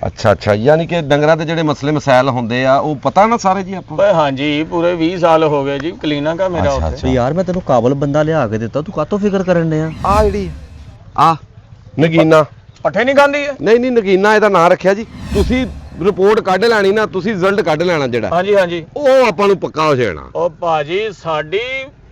ਅੱਛਾ ਯਾਨੀ ਕਿ ਡੰਗਰਾਂ ਦੇ ਜਿਹੜੇ ਮਸਲੇ ਮਸਾਇਲ ਹੁੰਦੇ ਆ ਉਹ ਪਤਾ ਨਾ ਸਾਰੇ ਜੀ ਆਪਾਂ ਓਏ ਹਾਂਜੀ ਪੂਰੇ 20 ਸਾਲ ਹੋ ਗਏ ਜੀ ਕਲੀਨਿਕ ਆ ਮੇਰਾ ਅੱਛਾ, ਉੱਥੇ ਅੱਛਾ। ਯਾਰ ਮੈਂ ਤੈਨੂੰ ਕਾਬਲ ਬੰਦਾ ਲਿਆ ਕੇ ਦਿੱਤਾ ਤੂੰ ਕਾਹਤੋਂ ਫਿਕਰ ਕਰਨ ਡਿਆ ਆ ਜਿਹੜੀ ਆ ਨਗੀਨਾ ਪੱਠੇ ਨਹੀਂ ਖਾਂਦੀ ਹੈ ਨਹੀਂ ਨਗੀਨਾ ਇਹਦਾ ਨਾਂ ਰੱਖਿਆ ਜੀ ਤੁਸੀਂ ਰਿਪੋਰਟ ਕੱਢ ਲੈਣੀ ਨਾ ਤੁਸੀਂ ਰਿਜ਼ਲਟ ਕੱਢ ਲੈਣਾ ਜਿਹੜਾ ਹਾਂਜੀ ਹਾਂਜੀ ਉਹ ਆਪਾਂ ਨੂੰ ਪੱਕਾ ਹੋ ਜਾਣਾ ਉਹ ਭਾਜੀ ਸਾਡੀ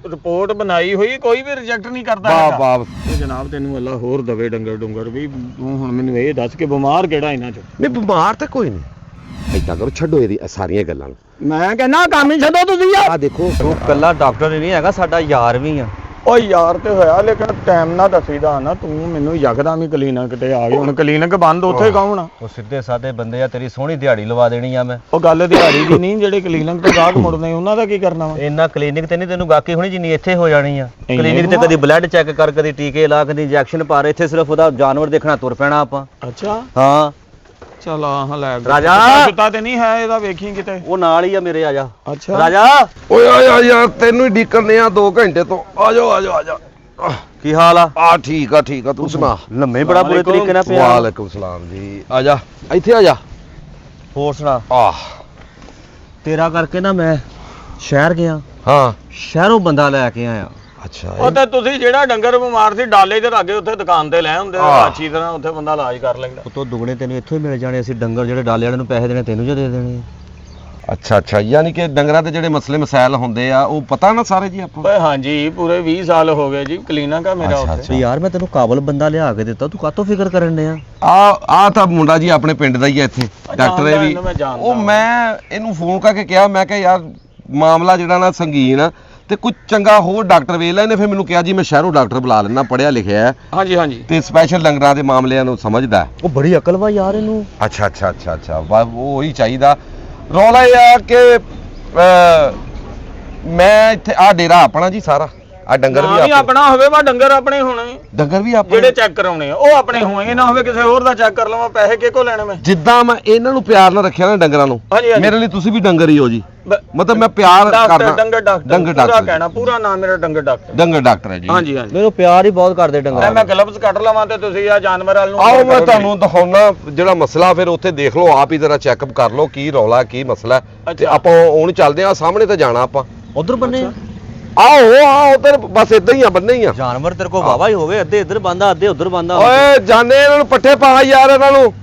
ਰਿਪੋਰਟ ਬਣਾਈ ਹੋਈ ਕੋਈ ਵੀ ਰਿਜੈਕਟ ਨਹੀਂ ਕਰਦਾ ਵਾਹ ਤੇ ਜਨਾਬ ਤੈਨੂੰ ਅੱਲਾ ਹੋਰ ਦਵੇ ਡੰਗਰ ਵੀ ਤੂੰ ਹੁਣ ਮੈਨੂੰ ਇਹ ਦੱਸ ਕੇ ਬਿਮਾਰ ਕਿਹੜਾ ਇਹਨਾਂ ਚੋਂ ਨਹੀਂ ਬਿਮਾਰ ਤੇ ਕੋਈ ਨਹੀਂ ਏਦਾਂ ਕਰੋ ਛੱਡੋ ਇਹਦੀ ਸਾਰੀਆਂ ਗੱਲਾਂ ਮੈਂ ਕਹਿੰਦਾ ਕੰਮ ਹੀ ਛੱਡੋ ਤੁਸੀਂ ਆ ਦੇਖੋ ਤੂੰ ਕੱਲਾ ਡਾਕਟਰ ਹੀ ਨਹੀਂ ਹੈਗਾ ਸਾਡਾ ਯਾਰ ਵੀ ਆ ਓ ਯਾਰ ਤੇ ਹੋਇਆ ਲੇਕਿਨ ਟਾਈਮ ਨਾ ਦੱਸੀਦਾ ਨਾ ਤੂੰ ਮੈਨੂੰ ਯਕਦਮ ਹੀ ਕਲੀਨਿਕ ਤੇ ਆ ਗਈ ਹੁਣ ਕਲੀਨਿਕ ਬੰਦ ਉੱਥੇ ਕੌਣ ਆ ਉਹ ਸਿੱਧੇ ਸਾਦੇ ਬੰਦੇ ਆ ਤੇਰੀ ਸੋਹਣੀ ਦਿਹਾੜੀ ਲਵਾ ਦੇਣੀ ਆ ਮੈਂ ਉਹ ਗੱਲ ਦਿਹਾੜੀ ਦੀ ਨਹੀਂ ਜਿਹੜੇ ਕਲੀਨਿਕ ਤੋਂ ਗਾਹਕ ਮੁੜਦੇ ਉਹਨਾਂ ਦਾ ਕੀ ਕਰਨਾ ਵਾ ਇੰਨਾ ਕਲੀਨਿਕ ਤੇ ਨਹੀਂ ਤੈਨੂੰ ਗਾਕੀ ਹੋਣੀ ਜਿੰਨੀ ਇੱਥੇ ਹੋ ਜਾਣੀ ਆ ਕਲੀਨਿਕ ਤੇ ਕਦੀ ਬਲੱਡ ਚੈੱਕ ਕਰ ਕਦੀ ਟੀਕੇ ਲਾ ਕਦੀ ਇੰਜੈਕਸ਼ਨ ਪਾ ਰਹੇ ਇੱਥੇ ਸਿਰਫ ਉਹਦਾ ਜਾਨਵਰ ਦੇਖਣਾ ਤੁਰ ਪੈਣਾ ਆਪਾਂ ਅੱਛਾ ਹਾਂ ਚਲ ਆਹ ਲੈ ਰਾਜਾ। ਸੁੱਤਾ ਤੇ ਨਹੀਂ ਹੈ ਇਹਦਾ ਵੇਖੀ ਕਿਤੇ ਉਹ ਨਾਲ ਹੀ ਆ ਮੇਰੇ ਆ ਜਾ ਅੱਛਾ ਰਾਜਾ ਓਏ ਆ ਯਾਰ ਤੈਨੂੰ ਹੀ ਡੀਕਣਦੇ ਆ 2 ਘੰਟੇ ਤੋਂ ਆ ਜਾ ਕੀ ਹਾਲ ਆ ਠੀਕ ਆ ਤੂੰ ਸੁਣਾ ਲੰਮੇ ਬੜਾ ਬੁਰੇ ਤਰੀਕੇ ਨਾਲ ਪਿਆ ਵਾਲੇਕੁਮ ਸਲਾਮ ਜੀ ਆ ਜਾ ਇੱਥੇ ਆ ਜਾ ਹੋਰ ਸੁਣਾ ਆਹ ਤੇਰਾ ਕਰਕੇ ਨਾ ਮੈਂ ਸ਼ਹਿਰ ਗਿਆ ਹਾਂ ਸ਼ਹਿਰੋਂ ਬੰਦਾ ਲੈ ਕੇ ਆਇਆ ਅੱਛਾ ਉਹ ਤੇ ਤੁਸੀਂ ਜਿਹੜਾ ਡੰਗਰ ਬਿਮਾਰ ਸੀ ਡਾਲੇ ਤੇ ਲਾਗੇ ਉੱਥੇ ਦੁਕਾਨ ਤੇ ਲੈ ਹੁੰਦੇ ਆਹ। ਅੱਛੀ ਤਰ੍ਹਾਂ ਉੱਥੇ ਬੰਦਾ ਇਲਾਜ ਕਰ ਲੈਂਦਾ ਉਤੋਂ ਦੁਗਣੇ ਤੈਨੂੰ ਇੱਥੋਂ ਹੀ ਮਿਲ ਜਾਣੇ ਅਸੀਂ ਡੰਗਰ ਜਿਹੜੇ ਡਾਲੇ ਵਾਲੇ ਨੂੰ ਪੈਸੇ ਦੇਣੇ ਤੈਨੂੰ ਜੋ ਦੇ ਦੇਣੇ ਅੱਛਾ ਯਾਨੀ ਕਿ ਡੰਗਰਾਂ ਦੇ ਜਿਹੜੇ ਮਸਲੇ ਮਸਾਇਲ ਹੁੰਦੇ ਆ ਉਹ ਪਤਾ ਨਾ ਸਾਰੇ ਜੀ ਆਪਾਂ ਓਏ ਹਾਂਜੀ ਪੂਰੇ 20 ਸਾਲ ਹੋ ਗਏ ਜੀ ਕਲੀਨਿਕ ਆ ਮੇਰਾ ਅੱਛਾ, ਉੱਥੇ ਅੱਛਾ। ਯਾਰ ਮੈਂ ਤੈਨੂੰ ਕਾਬਲ ਬੰਦਾ ਲਿਆ ਕੇ ਦਿੱਤਾ ਤੂੰ ਕਾਹਤੋਂ ਫਿਕਰ ਕਰਨ ਡਿਆ ਆ ਤਾਂ ਮੁੰਡਾ ਜੀ ਆਪਣੇ ਪਿੰਡ ਦਾ ਹੀ ਆ ਇੱਥੇ ਡਾਕਟਰ ਇਹ ਵੀ ਇਹਨੂੰ ਮੈਂ ਜਾਣਦਾ। ਉਹ ਮੈਂ ਇਹਨੂੰ ਫੋਨ ਕਰਕੇ ਕਿਹਾ ਮੈਂ ਕਿਹਾ ਯਾਰ ਮਾਮਲਾ ਜਿਹੜਾ ਨਾ ਸੰਗੀਨ ਆ ਤੇ ਕੁਝ ਚੰਗਾ ਹੋਰ ਡਾਕਟਰ ਵੇਖ ਲੈ ਇਹਨੇ ਫਿਰ ਮੈਨੂੰ ਕਿਹਾ ਜੀ ਮੈਂ ਸ਼ਹਿਰੋਂ ਡਾਕਟਰ ਬੁਲਾ ਲੈਣਾ ਪੜਿਆ ਲਿਖਿਆ ਹੈ ਹਾਂਜੀ ਹਾਂਜੀ ਤੇ ਸਪੈਸ਼ਲ ਡੰਗਰਾਂ ਦੇ ਮਾਮਲਿਆਂ ਨੂੰ ਸਮਝਦਾ ਹੈ। ਉਹ ਬੜੀ ਅਕਲ ਵਾ ਯਾਰ ਇਹਨੂੰ ਅੱਛਾ ਉਹ ਹੀ ਚਾਹੀਦਾ ਰੌਲਾ ਇਹ ਆ ਕਿ ਮੈਂ ਇੱਥੇ ਆ ਡੇਰਾ ਆਪਣਾ ਜੀ ਸਾਰਾ ਆ ਡੰਗਰ ਨਾ ਵੀ ਵੀ ਆਪਣਾ ਹੋਵੇ ਵਾ ਡੰਗਰ ਆਪਣੇ ਹੋਣੇ ਡੰਗਰ ਵੀ ਆਪਣੇ ਜਿਹੜੇ ਚੈੱਕ ਕਰਾਉਣੇ ਆ ਉਹ ਆਪਣੇ ਹੋਣਗੇ ਨਾ ਹੋਵੇ ਕਿਸੇ ਹੋਰ ਦਾ ਚੈੱਕ ਕਰ ਲਵਾਂ ਪੈਸੇ ਕਿਹਕੋ ਲੈਣੇ ਮੈਂ ਜਿੱਦਾਂ ਮੈਂ ਇਹਨਾਂ ਨੂੰ ਪਿਆਰ ਨਾਲ ਰੱਖਿਆ ਨਾ ਡੰਗਰਾਂ ਨੂੰ ਹਾਂਜੀ, ਹਾਂਜੀ। ਮੇਰੇ ਲਈ ਤੁਸੀਂ ਵੀ ਡੰਗਰ ਹੀ ਹੋ ਜੀ ਮਤਲਬ ਮੈਂ ਪਿਆਰ ਕਰਦਾ ਡੰਗਰ ਡਾਕਟਰ ਪੂਰਾ ਕਹਿਣਾ ਪੂਰਾ ਨਾਮ ਮੇਰਾ ਡੰਗਰ ਡਾਕਟਰ ਹੈ ਜੀ ਹਾਂਜੀ ਹਾਂਜੀ ਮੈਨੂੰ ਪਿਆਰ ਹੀ ਬਹੁਤ ਕਰਦੇ ਡੰਗਰ ਮੈਂ ਗਲਵਸ ਕੱਢ ਲਵਾਂ ਤੇ ਤੁਸੀਂ ਆ ਜਾਨਵਰ ਵਾਲ ਨੂੰ ਆਓ ਮੈਂ ਤੁਹਾਨੂੰ ਦਿਖਾਉਣਾ ਜਿਹੜਾ ਮਸਲਾ ਫਿਰ ਉੱਥੇ ਦੇਖ ਲਓ ਆਪ ਹੀ ਜਰਾ ਚੈੱਕਅਪ ਕਰ ਲਓ ਕੀ ਰੌਲਾ ਕੀ ਮਸਲਾ ਹੈ। ਤੇ ਅੱਛਾ। ਆਪਾਂ ਹੁਣ ਚੱਲਦੇ ਆ ਸਾਹਮਣੇ ਤੇ ਜਾਣਾ ਆਪਾਂ ਉਧਰ ਬੰਨੇ ਆਓ ਉਧਰ ਬਸ ਇਦਾਂ ਹੀ ਆ ਬੰਨੇ ਹੀ ਆ ਜਾਨਵਰ ਤੇਰੇ ਕੋਲ ਵਾਵਾ ਹੀ ਹੋ ਗਏ ਅੱਧੇ ਇੱਧਰ ਬੰਦਾ ਅੱਧੇ ਉੱਧਰ ਬੰਦਾ ਓਏ ਜਾਣੇ ਇਹਨਾਂ ਨੂੰ ਪੱਠੇ ਪਾ ਯਾਰ ਇਹਨਾਂ ਨੂੰ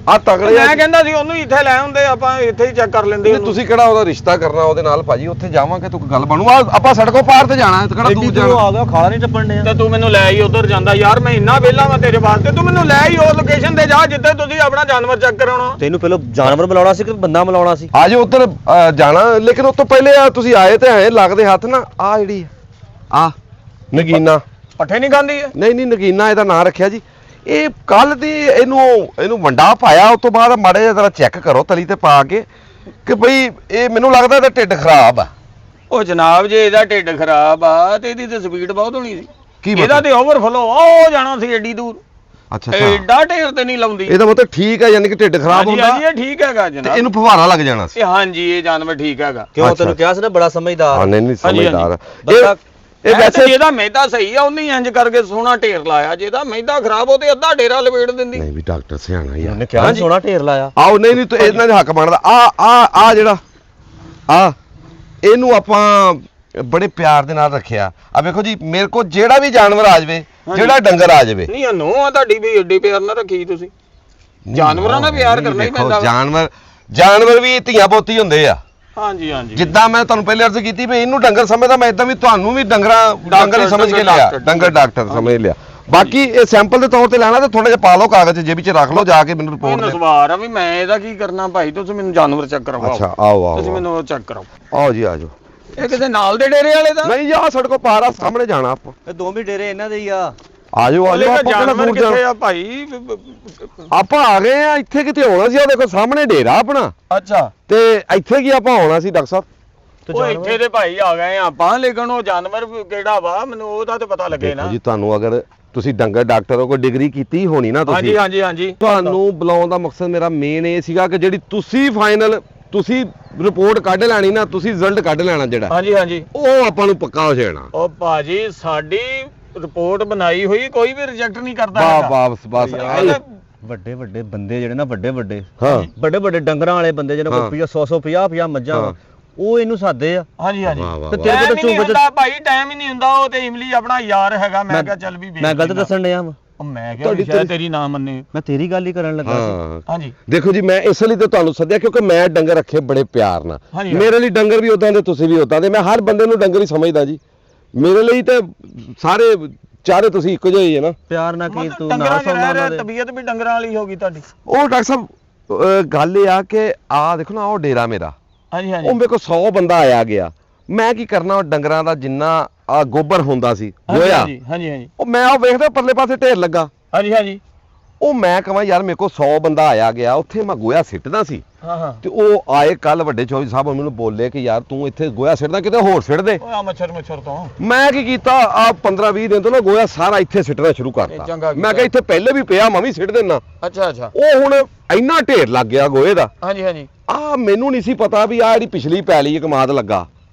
ਆ ਤਗੜੇ ਆ ਮੈਂ ਕਹਿੰਦਾ ਸੀ ਉਹਨੂੰ ਇੱਥੇ ਲੈ ਆਉਂਦੇ ਆਪਾਂ ਇੱਥੇ ਹੀ ਚੈੱਕ ਕਰ ਲੈਂਦੇ ਨਹੀਂ, ਤੁਸੀਂ ਕਿਹੜਾ ਉਹਦਾ ਰਿਸ਼ਤਾ ਕਰਨਾ ਉਹਦੇ ਨਾਲ ਭਾਜੀ ਉੱਥੇ ਜਾਵਾਂਗੇ ਤੂੰ ਗੱਲ ਬਣੂ ਆਪਾਂ ਸੜਕੋਂ ਪਾਰ ਤੇ ਜਾਣਾ ਤੇ ਕਿਹੜਾ ਤੂੰ ਜਾਣਾ ਆ ਗਿਆ ਖਾਲਾ ਨਹੀਂ ਟੱਪਣ ਡਿਆ ਤੇ ਤੂੰ ਮੈਨੂੰ ਲੈ ਹੀ ਉਧਰ ਜਾਂਦਾ ਯਾਰ ਮੈਂ ਇੰਨਾ ਵਿਹਲਾ ਵਾਂ ਤੇਰੇ ਵਾਸਤੇ ਤੂੰ ਮੈਨੂੰ ਲੈ ਹੀ ਉਹ ਲੋਕੇਸ਼ਨ ਤੇ ਜਾ ਜਿੱਥੇ ਤੁਸੀਂ ਆਪਣਾ ਜਾਨਵਰ ਚੈੱਕ ਕਰਾਉਣਾ ਤੈਨੂੰ ਪਹਿਲਾਂ ਜਾਨਵਰ ਬੁਲਾਉਣਾ ਸੀ ਕਿ ਬੰਦਾ ਬੁਲਾਉਣਾ ਸੀ ਆਜੋ ਉੱਧਰ ਜਾਣਾ ਲੇਕਿਨ ਉਸ ਤੋਂ ਪਹਿਲੇ ਤੁਸੀਂ ਆਏ ਤੇ ਆਏ ਲੱਗਦੇ ਹੱਥ ਨਾ ਆ ਜਿਹੜੀ ਆ ਨਗੀਨਾ ਪੱਠੇ ਨਹੀਂ ਖਾਂਦੀ ਹੈ ਨਹੀਂ ਨਗੀਨਾ ਇਹਦਾ ਨਾਂ ਰੱਖਿਆ ਜੀ ਇਹ ਕੱਲ ਦੀ ਇਹਨੂੰ ਵੰਡਾ ਪਾਇਆ ਉਸ ਤੋਂ ਬਾਅਦ ਮਾੜੇ ਜਿਹਾ ਜਰਾ ਚੈੱਕ ਕਰੋ ਤਲੀ ਤੇ ਪਾ ਕੇ ਕਿ ਭਈ ਇਹ ਮੈਨੂੰ ਲੱਗਦਾ ਇਹਦਾ ਢਿੱਡ ਖਰਾਬ ਆ ਉਹ ਜਨਾਬ ਜੇ ਇਹਦਾ ਢਿੱਡ ਖਰਾਬ ਆ ਤੇ ਇਹਦੀ ਤੇ ਸਪੀਡ ਬਹੁਤ ਹੋਣੀ ਸੀ ਕੀ ਇਹਦਾ ਤੇ ਓਵਰਫਲੋ ਉਹ ਜਾਣਾ ਸੀ ਏਡੀ ਦੂਰ ਅੱਛਾ ਐਡਾ ਢੇਰ ਤੇ ਨਹੀਂ ਲਾਉਂਦੀ ਇਹਦਾ ਮਤਲਬ ਠੀਕ ਹੈ ਯਾਨੀ ਕਿ ਢਿੱਡ ਖਰਾਬ ਹਾਂਜੀ ਹੁੰਦਾ ਹਾਂਜੀ ਇਹ ਠੀਕ ਹੈਗਾ ਤੇ ਜਨਾਬ ਇਹਨੂੰ ਫੁਹਾਰਾ ਲੱਗ ਜਾਣਾ ਸੀ ਇਹ ਹਾਂਜੀ ਇਹ ਜਾਨਵਰ ਠੀਕ ਹੈਗਾ ਕਿਉਂ ਅੱਛਾ। ਤੈਨੂੰ ਕਿਹਾ ਸੀ ਨਾ ਬੜਾ ਸਮਝਦਾਰ ਹਾਂ ਨਹੀਂ ਹਾਂਜੀ, ਸਮਝਦਾਰ ਬੰਦਾ- ਇਹ ਵੈਸੇ ਜਿਹਦਾ ਮਹਿਦਾ ਸਹੀ ਆ ਉਹਨੇ ਇੰਜ ਕਰਕੇ ਸੋਹਣਾ ਢੇਰ ਲਾਇਆ ਜਿਹਦਾ ਮਹਿਦਾ ਖਰਾਬ ਹੋ ਤੇ ਅੱਧਾ ਡੇਰਾ ਲਵੇੜ ਦਿੰਦੀ ਨਹੀਂ ਵੀ ਡਾਕਟਰ ਸਿਆਣਾ ਯਾਰ ਉਹਨੇ ਕਿਹਾ ਸੋਨਾ ਢੇਰ ਲਾਇਆ ਆਓ ਨਹੀਂ ਤੂੰ ਇਹਨਾਂ ਦੇ ਹੱਕ ਬਣਦਾ ਆ ਜਿਹੜਾ ਆ ਇਹਨੂੰ ਆਪਾਂ ਬੜੇ ਪਿਆਰ ਦੇ ਨਾਲ ਰੱਖਿਆ ਆ ਵੇਖੋ ਜੀ ਮੇਰੇ ਕੋਲ ਜਿਹੜਾ ਵੀ ਜਾਨਵਰ ਆ ਜਾਵੇ ਜਿਹੜਾ ਡੰਗਰ ਆ ਜਾਵੇ ਨਹੀਂ ਇਹਨੂੰ ਆ ਤੁਹਾਡੀ ਵੀ ਏਡੀ ਪਿਆਰ ਨਾਲ ਰੱਖੀ ਤੁਸੀਂ ਜਾਨਵਰਾਂ ਨਾਲ ਪਿਆਰ ਕਰਨਾ ਹੀ ਦੇਖੋ, ਪੈਂਦਾ ਜਾਨਵਰ ਵੀ ਧੀਆਂ ਪੋਤੀ ਹੁੰਦੇ ਆ ਹਾਂਜੀ ਹਾਂਜੀ ਜਿੱਦਾਂ ਮੈਂ ਤੁਹਾਨੂੰ ਪਹਿਲੇ ਅਰਜ਼ ਕੀਤੀ ਵੀ ਇਹਨੂੰ ਡੰਗਰ ਸਮਝਦਾ ਮੈਂ ਇਦਾਂ ਵੀ ਤੁਹਾਨੂੰ ਵੀ ਡੰਗਰ ਹੀ ਸਮਝ ਕੇ ਲਿਆ ਡੰਗਰ ਡਾਕਟਰ ਸਮਝ ਲਿਆ ਬਾਕੀ ਇਹ ਸੈਂਪਲ ਦੇ ਤੌਰ ਤੇ ਲੈਣਾ ਤੇ ਥੋੜਾ ਜਿਹਾ ਪਾ ਲਓ ਕਾਗਜ਼ ਜੇਬ ਵਿੱਚ ਰੱਖ ਲਓ ਜਾ ਕੇ ਮੈਨੂੰ ਰਿਪੋਰਟ ਮੈਨੂੰ ਦੇ ਸਵਾਰ ਆ ਵੀ ਮੈਂ ਇਹਦਾ ਕੀ ਕਰਨਾ ਭਾਈ ਤੁਸੀਂ ਮੈਨੂੰ ਜਾਨਵਰ ਚੈੱਕ ਕਰਵਾਓ ਅੱਛਾ ਆਓ ਤੁਸੀਂ ਮੈਨੂੰ ਉਹ ਚੈੱਕ ਕਰਾਓ ਆਓ ਜੀ ਆਜੋ ਇਹ ਕਿਸੇ ਨਾਲ ਦੇ ਡੇਰੇ ਵਾਲੇ ਦਾ ਨਹੀਂ ਆ ਸੜਕੋਂ ਪਾਰ ਆ ਸਾਹਮਣੇ ਜਾਣਾ ਆਪਾਂ ਇਹ ਦੋਵੇਂ ਡੇਰੇ ਇਹਨਾਂ ਦੇ ਹੀ ਆ ਆਜੋ ਹਲੇ ਆਪਾਂ ਕਿਹੜਾ ਜਾਨਵਰ ਦੂਰ ਕਿੱਥੇ ਜਾਣਾ ਆ ਭਾਈ ਆਪਾਂ ਆ ਗਏ ਆ ਇੱਥੇ ਕਿਤੇ ਹੋਣਾ ਸੀ ਉਹ ਦੇਖੋ ਸਾਹਮਣੇ ਡੇਰਾ ਆਪਣਾ ਅੱਛਾ ਤੇ ਇੱਥੇ ਕੀ ਆਪਾਂ ਆਉਣਾ ਸੀ ਡਾਕਟਰ ਸਾਹਿਬ ਉਹ ਇੱਥੇ ਦੇ ਭਾਈ ਆ ਗਏ ਆਪਾਂ ਲੇਕਿਨ ਉਹ ਜਾਨਵਰ ਕਿਹੜਾ ਵਾ ਮੈਨੂੰ ਉਹਦਾ ਤੇ ਪਤਾ ਲੱਗੇ ਨਾ ਦੇਖੋ ਜੀ ਤੁਹਾਨੂੰ ਅਗਰ ਤੁਸੀਂ ਡੰਗਰ ਡਾਕਟਰ ਹੋ ਕੋਈ ਡਿਗਰੀ ਕੀਤੀ ਹੋਣੀ ਨਾ ਹਾਂਜੀ ਤੁਸੀਂ ਹਾਂਜੀ ਹਾਂਜੀ ਤੁਹਾਨੂੰ ਬੁਲਾਉਣ ਦਾ ਮਕਸਦ ਮੇਰਾ ਮੇਨ ਇਹ ਸੀਗਾ ਕਿ ਜਿਹੜੀ ਤੁਸੀਂ ਰਿਪੋਰਟ ਕੱਢ ਲੈਣੀ ਨਾ ਤੁਸੀਂ ਰਿਜ਼ਲਟ ਕੱਢ ਲੈਣਾ ਜਿਹੜਾ ਹਾਂਜੀ ਹਾਂਜੀ ਉਹ ਆਪਾਂ ਨੂੰ ਪੱਕਾ ਹੋ ਜਾਣਾ ਉਹ ਭਾਜੀ ਸਾਡੀ ਰਿਪੋਰਟ ਬਣਾਈ ਹੋਈ ਕੋਈ ਵੀ ਰਿਜੈਕਟ ਨਹੀਂ ਕਰਦਾ ਵਾਹ ਹੈਗਾ। ਬਸ ਯਾਰ, ਵੱਡੇ ਵੱਡੇ ਬੰਦੇ ਜਿਹੜੇ ਨਾ ਵੱਡੇ ਹਾਂ ਵੱਡੇ ਡੰਗਰਾਂ ਵਾਲੇ ਬੰਦੇ ਜਿਹਨਾਂ ਕੋਲ 100 ਮੱਝਾਂ ਵਾ, ਉਹ ਇਹਨੂੰ ਸਾਦੇ ਆ। ਹਾਂਜੀ ਹਾਂਜੀ ਵਾਹ, ਵਾਹ, ਤੇ ਵਾਹ। ਤੇਰੇ ਕੋਲ ਟਾਈਮ ਹੀ ਨਹੀਂ ਝੁੰਬ ਹੁੰਦਾ ਭਾਈ, ਟਾਈਮ ਹੀ ਨਹੀਂ ਹੁੰਦਾ। ਉਹ ਤੇ ਇਮਲੀ ਆਪਣਾ ਯਾਰ ਹੈਗਾ, ਮੈਂ ਕਿਹਾ ਚੱਲ ਵੀ ਵੇਖ ਮੈਂ ਗਲਤ ਲੈਂਦਾ। ਦੱਸਣ ਡਿਆ ਵਾ? ਉਹ ਮੈਂ ਕਿਹਾ ਵੀ ਸ਼ਾਇਦ ਤੇਰੀ ਨਾ ਮੰਨੇ। ਮੈਂ ਤੇਰੀ ਗੱਲ ਹੀ ਕਰਨ ਲੱਗਾ ਸੀ। ਹਾਂ ਹਾਂਜੀ ਦੇਖੋ ਜੀ, ਮੈਂ ਇਸ ਲਈ ਤਾਂ ਤੁਹਾਨੂੰ ਸੱਦਿਆ ਕਿਉਂਕਿ ਮੈਂ ਡੰਗਰ ਰੱਖੇ ਬੜੇ ਪਿਆਰ ਨਾਲ। ਹਾਂਜੀ। ਮੇਰੇ ਲਈ ਡੰਗਰ ਵੀ ਉਦਾਂ ਦੇ, ਤੁਸੀਂ ਵੀ ਉਦਾਂ ਦੇ। ਮੈਂ ਹਰ ਬੰਦੇ ਨੂੰ ਡੰਗਰ ਹੀ ਸਮਝਦਾ ਜੀ। ਮੇਰੇ ਲਈ ਤਾਂ ਸਾਰੇ ਚਾਰੇ ਤੁਸੀਂ ਇੱਕੋ ਜਿਹੇ ਹੀ ਹੈ ਨਾ। ਪਿਆਰ ਨਾਲ ਕੀ ਤੂੰ ਡੰਗਰਾਂ ਨਾ ਚ ਰਹਿ ਸੌਂਦਾ ਰਿਹਾ, ਉਹਨਾਂ ਦੇ। ਤਬੀਅਤ ਵੀ ਡੰਗਰਾਂ ਵਾਲੀ ਹੋ ਗਈ ਤੁਹਾਡੀ। ਉਹ ਡਾਕਟਰ ਸਾਹਿਬ ਗੱਲ ਇਹ ਆ ਕਿ ਆ ਦੇਖੋ ਨਾ, ਉਹ ਡੇਰਾ ਮੇਰਾ, ਹਾਂਜੀ ਹਾਂਜੀ ਉਹ ਮੇਰੇ ਕੋਲ 100 ਬੰਦਾ ਆਇਆ ਗਿਆ। ਮੈਂ ਕੀ ਕਰਨਾ, ਉਹ ਡੰਗਰਾਂ ਦਾ ਜਿੰਨਾ ਆ ਗੋਬਰ ਹੁੰਦਾ ਸੀ ਗੋਇਆ, ਹਾਂਜੀ ਹਾਂਜੀ ਹਾਂਜੀ ਉਹ ਮੈਂ ਉਹ ਵੇਖਦਾ ਪਰਲੇ ਪਾਸੇ ਢੇਰ ਲੱਗਾ। ਹਾਂਜੀ ਹਾਂਜੀ ਉਹ ਮੈਂ ਕਹਾਂ ਯਾਰ ਮੇਰੇ ਕੋਲ 100 ਬੰਦਾ ਆਇਆ ਗਿਆ, ਉੱਥੇ ਮੈਂ ਗੋਇਆ ਸਿੱਟਦਾ ਸੀ। ਹਾਂ ਹਾਂ। ਤੇ ਉਹ ਆਏ ਕੱਲ ਵੱਡੇ ਚੌਧਰੀ ਸਾਹਿਬ ਮੈਨੂੰ ਬੋਲੇ ਕਿ ਯਾਰ ਤੂੰ ਇੱਥੇ ਗੋਇਆ ਸਿੱਟਦਾ, ਕਿਤੇ ਹੋਰ ਸਿੱਟ ਦੇ। ਉਹ ਆ ਮੱਛਰ ਤੋਂ ਮੈਂ ਕੀ ਕੀਤਾ, ਆ 15-20 ਦਿਨ ਤੋਂ ਨਾ ਗੋਇਆ ਸਾਰਾ ਇੱਥੇ ਸਿੱਟਣਾ ਸ਼ੁਰੂ ਇਹ ਕਰਤਾ। ਚੰਗਾ ਕੀਤਾ। ਮੈਂ ਕਿਹਾ ਇੱਥੇ ਪਹਿਲੇ ਵੀ ਪਿਆ, ਮੈਂ ਵੀ ਸਿੱਟ ਦੇਣਾ। ਅੱਛਾ ਅੱਛਾ। ਉਹ ਹੁਣ ਇੰਨਾ ਢੇਰ ਲੱਗ ਗਿਆ ਗੋਹੇ ਦਾ। ਹਾਂਜੀ ਹਾਂਜੀ ਆ ਮੈਨੂੰ ਨਹੀਂ ਸੀ ਪਤਾ ਵੀ ਆ ਜਿਹੜੀ ਪਿਛਲੀ ਪੈਲੀ ਕਮਾਦ ਲੱਗਾ,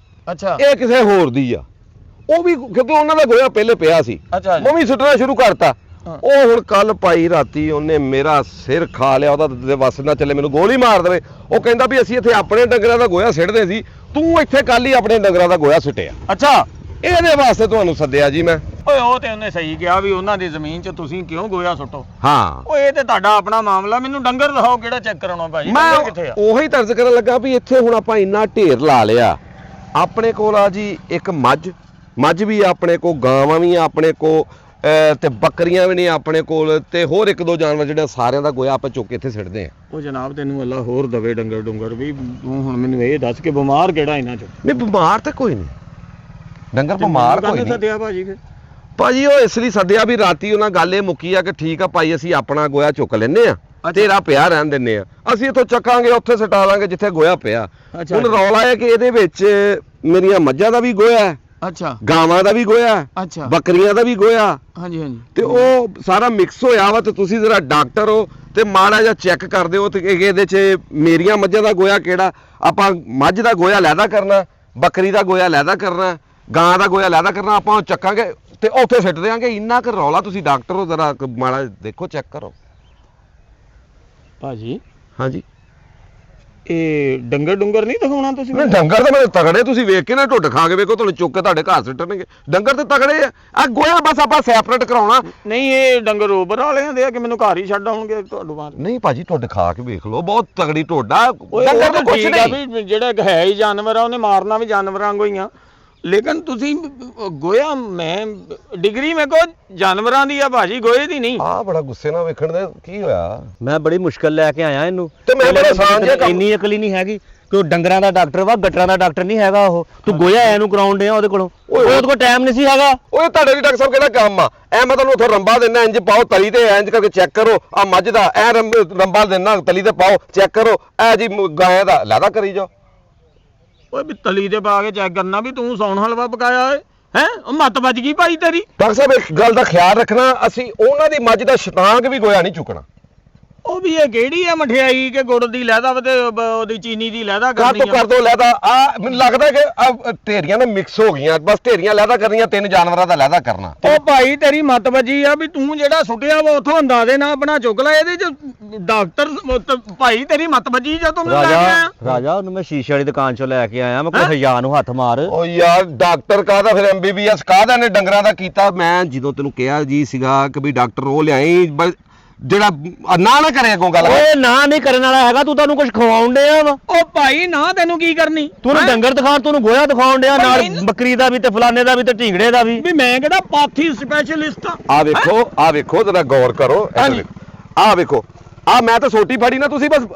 ਅੱਛਾ ਇਹ ਕਿਸੇ ਹੋਰ ਦੀ ਆ। ਉਹ ਵੀ ਕਿਉਂਕਿ ਉਹਨਾਂ ਦਾ ਗੋਇਆ ਪਹਿਲੇ ਪਿਆ ਸੀ, ਅੱਛਾ ਮੈਂ ਵੀ ਸੁੱਟਣਾ ਸ਼ੁਰੂ ਕਰਤਾ। ਹਾਂ। ਉਹ ਹੁਣ ਕੱਲ ਭਾਈ ਰਾਤੀ ਉਹਨੇ ਮੇਰਾ ਸਿਰ ਖਾ ਲਿਆ, ਉਹਦਾ ਤੇ ਵਸ ਨਾ ਚੱਲੇ, ਮੈਨੂੰ ਗੋਲੀ ਮਾਰ ਦੇਵੇ। ਉਹ ਕਹਿੰਦਾ ਵੀ ਅਸੀਂ ਇੱਥੇ ਆਪਣੇ ਡੰਗਰਾਂ ਦਾ ਗੋਇਆ ਸਿੱਟਦੇ ਸੀ, ਤੂੰ ਇੱਥੇ ਕੱਲ ਹੀ ਆਪਣੇ ਡੰਗਰਾਂ ਦਾ ਗੋਇਆ ਸੁੱਟਿਆ। ਅੱਛਾ। ਇਹਦੇ ਵਾਸਤੇ ਤੁਹਾਨੂੰ ਸੱਦਿਆ ਜੀ ਮੈਂ। ਓਏ ਉਹ ਤੇ ਉਹਨੇ ਸਹੀ ਕਿਹਾ ਵੀ ਉਹਨਾਂ ਦੀ ਜ਼ਮੀਨ 'ਚ ਤੁਸੀਂ ਕਿਉਂ ਗੋਇਆ ਸੁੱਟੋ। ਹਾਂ ਓਏ ਇਹ ਤੇ ਤੁਹਾਡਾ ਆਪਣਾ ਮਾਮਲਾ, ਮੈਨੂੰ ਡੰਗਰ ਦਿਖਾਓ ਕਿਹੜਾ ਚੈੱਕ ਕਰਾਉਣਾ ਭਾਜੀ, ਮੈਂ ਡੰਗਰ ਕਿੱਥੇ ਆ? ਉਹੀ ਤਰਜ਼ ਕਰਨ ਲੱਗਾ ਵੀ ਇੱਥੇ ਹੁਣ ਆਪਾਂ ਇੰਨਾ ਢੇਰ ਲਾ ਲਿਆ। ਆਪਣੇ ਕੋਲ ਆ ਜੀ ਇੱਕ ਮੱਝ ਵੀ ਆ ਆਪਣੇ ਕੋਲ, ਗਾਵਾਂ ਵੀ ਆ ਆਪਣੇ ਕੋਲ, ਤੇ ਬੱਕਰੀਆਂ ਵੀ ਨੇ ਆਪਣੇ ਕੋਲ, ਤੇ ਹੋਰ ਇੱਕ ਦੋ ਜਾਨਵਰ ਜਿਹੜੇ ਸਾਰਿਆਂ ਦਾ ਗੋਇਆ ਆਪਾਂ ਚੁੱਕ ਕੇ ਇੱਥੇ ਸਿੱਟਦੇ ਆ। ਉਹ ਜਨਾਬ ਤੈਨੂੰ ਅੱਲਾ ਹੋਰ ਦਵੇ ਡੰਗਰ ਵੀ। ਤੂੰ ਹੁਣ ਮੈਨੂੰ ਇਹ ਦੱਸ ਕਿ ਬਿਮਾਰ ਕਿਹੜਾ ਇਹਨਾਂ 'ਚ? ਨਹੀਂ ਬਿਮਾਰ ਤਾਂ ਕੋਈ ਨਹੀਂ, ਡੰਗਰ ਬਿਮਾਰ ਕੋਈ ਨਹੀਂ ਸੱਦਿਆ ਭਾਜੀ ਫਿਰ? ਭਾਜੀ ਉਹ ਇਸ ਲਈ ਸੱਦਿਆ ਵੀ ਰਾਤੀ ਉਹਨਾਂ ਗੱਲ ਇਹ ਮੁੱਕੀ ਆ ਕਿ ਠੀਕ ਆ ਭਾਈ ਅਸੀਂ ਆਪਣਾ ਗੋਇਆ ਚੁੱਕ ਲੈਨੇ ਆ, ਤੇਰਾ ਪਿਆ ਰਹਿਣ ਦਿੰਨੇ ਆ, ਅਸੀਂ ਇੱਥੋਂ ਚੱਕਾਂਗੇ ਉੱਥੇ ਸਟਾ ਲਾਂਗੇ ਜਿੱਥੇ ਗੋਇਆ ਪਿਆ। ਅੱਛਾ ਹੁਣ ਰੌਲਾ ਹੈ ਕਿ ਇਹਦੇ ਵਿੱਚ ਮੇਰੀਆਂ ਮੱਝਾਂ ਦਾ ਵੀ ਗੋਇਆ ਹੈ, ਅੱਛਾ ਗਾਵਾਂ ਦਾ ਵੀ ਗੋਇਆ ਹੈ, ਅੱਛਾ। ਬੱਕਰੀਆਂ ਦਾ ਵੀ ਗੋਇਆ, ਹਾਂਜੀ ਹਾਂਜੀ ਤੇ ਉਹ ਸਾਰਾ ਮਿਕਸ ਹੋਇਆ ਵਾ। ਤੇ ਤੁਸੀਂ ਜਰਾ ਡਾਕਟਰ ਹੋ ਤੇ ਮਾੜਾ ਜਿਹਾ ਚੈੱਕ ਕਰ ਦਿਓ ਤੇ ਕਿ ਇਹਦੇ 'ਚ ਮੇਰੀਆਂ ਮੱਝਾਂ ਦਾ ਗੋਇਆ ਕਿਹੜਾ, ਆਪਾਂ ਮੱਝ ਦਾ ਗੋਇਆ ਲੈਦਾ ਕਰਨਾ, ਬੱਕਰੀ ਦਾ ਗੋਇਆ ਲੈਦਾ ਕਰਨਾ, ਗਾਂ ਦਾ ਗੋਇਆ ਲੈਦਾ ਕਰਨਾ, ਆਪਾਂ ਉਹ ਚੱਕਾਂਗੇ ਤੇ ਉੱਥੇ ਸਿੱਟ ਦਿਆਂਗੇ। ਇੰਨਾ ਕੁ ਰੌਲਾ, ਤੁਸੀਂ ਡਾਕਟਰ ਹੋ, ਜਰਾ ਮਾੜਾ ਦੇਖੋ, ਚੈੱਕ ਕਰੋ। ਭਾਜੀ ਹਾਂਜੀ ਇਹ ਡੰਗਰ ਨਹੀਂ ਦਿਖਾਉਣਾ ਤੁਸੀਂ? ਨਹੀਂ ਡੰਗਰ ਤਾਂ ਮੇਰੇ ਤਗੜੇ, ਤੁਸੀਂ ਵੇਖ ਕੇ ਨਾ ਢੁੱਡ ਖਾ ਕੇ ਵੇਖੋ, ਤੁਹਾਨੂੰ ਚੁੱਕ ਕੇ ਤੁਹਾਡੇ ਘਰ ਸਿੱਟਣਗੇ। ਡੰਗਰ ਤੇ ਤਗੜੇ ਆ ਗੋਇਆ ਬਸ ਆਪਾਂ ਸੈਪਰੇਟ ਕਰਾਉਣਾ। ਨਹੀਂ ਇਹ ਡੰਗਰ ਓਬਰ ਵਾਲਿਆਂ ਦੇ ਆ ਕਿ ਮੈਨੂੰ ਘਰ ਹੀ ਛੱਡ ਆਉਣਗੇ ਤੁਹਾਡੇ ਬਾਹਰ? ਨਹੀਂ ਭਾਜੀ ਢੁੱਡ ਖਾ ਕੇ ਵੇਖ ਲਓ, ਬਹੁਤ ਤਗੜੀ ਢੋਡਾ। ਓਏ ਡੰਗਰ ਤਾਂ ਕੁਛ ਠੀਕ ਆ ਨਹੀਂ। ਵੀ ਜਿਹੜਾ ਇੱਕ ਹੈ ਹੀ ਜਾਨਵਰ ਆ, ਉਹਨੇ ਮਾਰਨਾ ਵੀ ਜਾਨਵਰਾਂ ਵਾਂਗੂ ਹੀ ਆ। ਲੇਕਿਨ ਤੁਸੀਂ ਗੋਇਆ, ਮੈਂ ਡਿਗਰੀ ਮੇਰੇ ਕੋਲ ਜਾਨਵਰਾਂ ਦੀ ਆ ਭਾਜੀ, ਗੋਏ ਦੀ ਨਹੀਂ। ਆ ਬੜਾ ਗੁੱਸੇ ਨਾਲ ਵੇਖਣ ਦੇ, ਕੀ ਹੋਇਆ? ਮੈਂ ਬੜੀ ਮੁਸ਼ਕਲ ਲੈ ਕੇ ਆਇਆ ਇਹਨੂੰ, ਤੇ ਮੈਂ ਬੜਾ ਆਸਾਨ ਜਿਹਾ ਕੰਮ- ਇੰਨੀ ਅਕਲ ਹੀ ਨਹੀਂ ਹੈਗੀ ਕਿ ਉਹ ਡੰਗਰਾਂ ਦਾ ਡਾਕਟਰ ਵਾ, ਗਟਰਾਂ ਦਾ ਡਾਕਟਰ ਨਹੀਂ ਹੈਗਾ। ਉਹ ਤੂੰ ਗੋਇਆ ਇਹਨੂੰ ਕਰਾਉਣ ਡਿਆ ਉਹਦੇ ਕੋਲੋਂ, ਉਹਦੇ ਕੋਲ ਟਾਈਮ ਨਹੀਂ ਸੀ ਹੈਗਾ। ਓਏ ਤੁਹਾਡੇ ਲਈ ਡਾਕਟਰ ਸਾਹਿਬ ਕਿਹੜਾ ਕੰਮ ਆ? ਐ ਮੈਂ ਤੁਹਾਨੂੰ ਉਥੋਂ ਰੰਬਾ ਦਿੰਦਾ, ਇੰਜ ਪਾਓ ਤਲੀ ਤੇ, ਇੰਜ ਕਰਕੇ ਚੈੱਕ ਕਰੋ। ਆ ਮੱਝ ਦਾ ਐ ਰੰਬਾ ਦਿੰਦਾ, ਤਲੀ ਤੇ ਪਾਓ, ਚੈੱਕ ਕਰੋ। ਐ ਜੀ ਗਾਂ ਦਾ ਲੈਦਾ ਕਰੀ ਜਾਓ। ਓਏ ਵੀ ਤਲੀ ਤੇ ਪਾ ਕੇ ਚੈੱਕ ਕਰਨਾ ਵੀ ਤੂੰ ਸੌਣ ਹਲਵਾ ਪਕਾਇਆ ਓਏ ਹੈ? ਉਹ ਮੱਤ ਵੱਜ ਗਈ ਭਾਈ ਤੇਰੀ। ਡਾਕਟਰ ਸਾਹਿਬ ਇੱਕ ਗੱਲ ਦਾ ਖਿਆਲ ਰੱਖਣਾ, ਅਸੀਂ ਉਹਨਾਂ ਦੀ ਮੱਝ ਦਾ ਸ਼ਤਾਂਗ ਵੀ ਗੋਇਆ ਨਹੀਂ ਚੁੱਕਣਾ। ਉਹ ਵੀ ਇਹ ਕਿਹੜੀ ਆ ਮਠਿਆਈ ਕਿ ਗੁੜ ਦੀ ਲੈਦਾ ਵਾ ਤੇ ਉਹਦੀ ਚੀਨੀ ਦੀ ਲੈਦਾ ਕਰਨੀ ਕਰ ਦੋ ਲੈਦਾ। ਆ ਮੈਨੂੰ ਲੱਗਦਾ ਕਿ ਆਹ ਢੇਰੀਆਂ ਨੇ ਮਿਕਸ ਹੋ ਗਈਆਂ, ਬਸ ਢੇਰੀਆਂ ਲੈਦਾ ਕਰਨੀਆਂ, 3 ਜਾਨਵਰਾਂ ਦਾ ਲੈਦਾ ਕਰਨਾ। ਉਹ ਭਾਈ ਤੇਰੀ ਮੱਤ ਵੱਜੀ ਆ ਵੀ ਤੂੰ ਜਿਹੜਾ ਸੁੱਟਿਆ ਵਾ ਉਥੋਂ ਅੰਦਾਜ਼ੇ ਨਾਲ ਆਪਣਾ ਚੁੱਕ ਲੈ। ਇਹਦੇ ਚ ਡਾਕਟਰ ਭਾਈ ਤੇਰੀ ਮੱਤ ਵੱਜੀ ਜਾਂ ਤੂੰ ਮੈਨੂੰ ਲੈ ਕੇ ਆਇਆ? ਰਾਜਾ ਉਹਨੂੰ ਮੈਂ ਸ਼ੀਸ਼ੇ ਵਾਲੀ ਦੁਕਾਨ ਚੋਂ ਲੈ ਕੇ ਆਇਆ, ਮੈਂ ਕੋਈ ਹਜ਼ਾਰ ਨੂੰ ਹੱਥ ਮਾਰ। ਓ ਯਾਰ ਡਾਕਟਰ ਕਾਹਦਾ ਫਿਰ MBBS ਕਾਹਦਾ ਨੇ ਡੰਗਰਾਂ ਦਾ ਕੀਤਾ? ਮੈਂ ਜਦੋਂ ਤੈਨੂੰ ਕਿਹਾ ਜੀ ਸੀਗਾ ਕਿ ਵੀ ਡਾਕਟਰ ਉਹ ਲਿਆਈ ਜਿਹੜਾ ਨਾ ਕਰਿਆ ਕੋਈ ਗੱਲ। ਓਏ ਨਾ ਨਹੀਂ ਕਰਨ ਵਾਲਾ ਹੈਗਾ, ਤੂੰ ਤੁਹਾਨੂੰ ਕੁਝ ਖਵਾਉਣ ਡਿਆ ਵਾ। ਉਹ ਭਾਈ ਨਾ ਤੈਨੂੰ ਕੀ ਕਰਨੀ? ਤੂੰ ਡੰਗਰ ਦਿਖਾਉਣ, ਤੂੰ ਗੋਇਆ ਦਿਖਾਉਣ ਡਿਆ, ਨਾਲ ਬੱਕਰੀ ਦਾ ਵੀ ਤੇ ਫਲਾਣੇ ਦਾ ਵੀ ਤੇ ਢੀਂਗੜੇ ਦਾ ਵੀ। ਵੀ ਮੈਂ ਕਿਹੜਾ ਪਾਥੀ ਸਪੈਸ਼ਲਿਸਟ ਆ? ਆ ਵੇਖੋ ਜਰਾ ਗੌਰ ਕਰੋ। ਆ ਵੇਖੋ, ਆ ਮੈਂ ਤਾਂ ਸੋਟੀ ਫੜੀ ਨਾ, ਤੁਸੀਂ ਬਸ